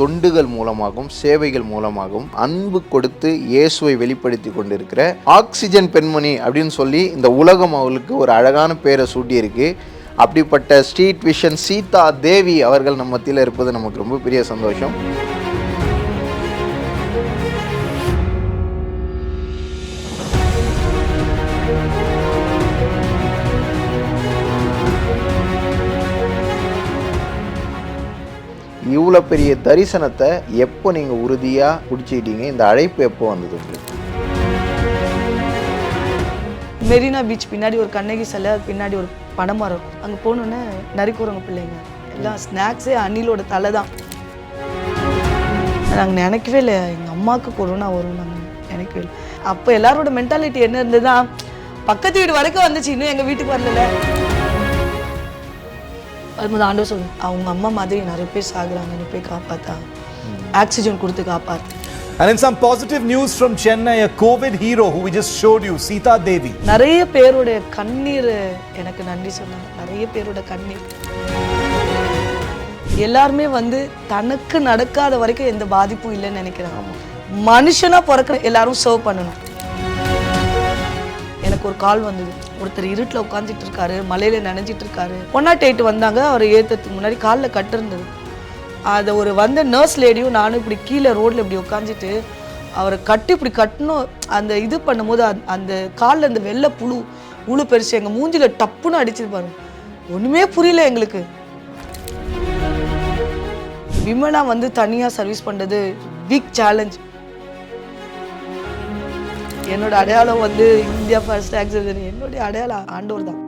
தொண்டுகள் மூலமாகவும் சேவைகள் மூலமாகவும் அன்பு கொடுத்து இயேசுவை வெளிப்படுத்தி கொண்டிருக்கிற ஆக்சிஜன் பெண்மணி அப்படின்னு சொல்லி இந்த உலகம் அவளுக்கு ஒரு அழகான பேரை சூட்டியிருக்கு. அப்படிப்பட்ட ஸ்ட்ரீட் விஷன் சீதா தேவி அவர்கள் நம்ம மத்தியில் இருப்பது நமக்கு ரொம்ப பெரிய சந்தோஷம். இவ்வளோ பெரிய தரிசனத்தை எப்போ நீங்கள் உறுதியாக பிடிச்சிக்கிட்டீங்க? இந்த அழைப்பு எப்போ வந்தது உங்களுக்கு? மெரினா பீச் பின்னாடி ஒரு கண்ணகி சிலை, பின்னாடி ஒரு பனைமரம் இருக்கும். அங்கே போனோன்னே நரிக்குறவங்க பிள்ளைங்க எல்லாம் ஸ்நாக்ஸே அணிலோட தலை தான். நாங்கள் நினைக்கவே இல்லை எங்கள் அம்மாவுக்கு கொரோனா வரும், நாங்கள் நினைக்கவே இல்லை. அப்போ எல்லாரோட மென்டாலிட்டி என்ன இருந்ததுன்னா, பக்கத்து வீடு வரைக்கும் வந்துச்சு, இன்னும் எங்கள் வீட்டுக்கு வரல. அதுமாதிரி ஆண்டவர் சொல்லு, அவங்க அம்மா மாதிரி நிறைய பேர் சாகுறாங்க, நீ போய் காப்பாத்தா, ஆக்சிஜன் கொடுத்து காப்பாத்து. And in some positive news from Chennai, a COVID hero who we just showed you, Sita Devi. நிறைய பேரோட கண்ணீர் எனக்கு நன்றி சொன்னாங்க. நிறைய பேரோட கண்ணீர். எல்லாருமே வந்து தனக்கு நடக்காத வரைக்கும் எந்த பாதிப்பும் இல்லைன்னு நினைக்கிறாங்க. மனுஷனா பிறக்க எல்லாரும் சர்வ் பண்ணணும். எனக்கு ஒரு கால் வந்தது, ஒருத்தர் இருட்டில் உட்காந்துட்டு இருக்காரு, மலையில நனைஞ்சிட்டு இருக்காரு. 108 வந்தாங்க, அவர் ஏற்றத்துக்கு முன்னாடி காலில் கட்டு இருந்தது. அதை ஒரு வந்த நர்ஸ் லேடியும் நானும் இப்படி கீழே ரோட்ல இப்படி உட்காந்துட்டு அவரை கட்டி இப்படி கட்டணும். அந்த இது பண்ணும்போது அந்த காலில் அந்த வெள்ளை புழு பெருசு எங்கள் மூஞ்சில டப்புன்னு அடிச்சிருப்பாரு. ஒன்றுமே புரியல எங்களுக்கு. விமனா வந்து தனியாக சர்வீஸ் பண்ணுறது பிக் சேலஞ்ச். என்னோட அடையாளம் வந்து இந்தியா ஃபர்ஸ்ட் ஆக்சிஜன், என்னுடைய அடையாளம் ஆண்டவர் தான்.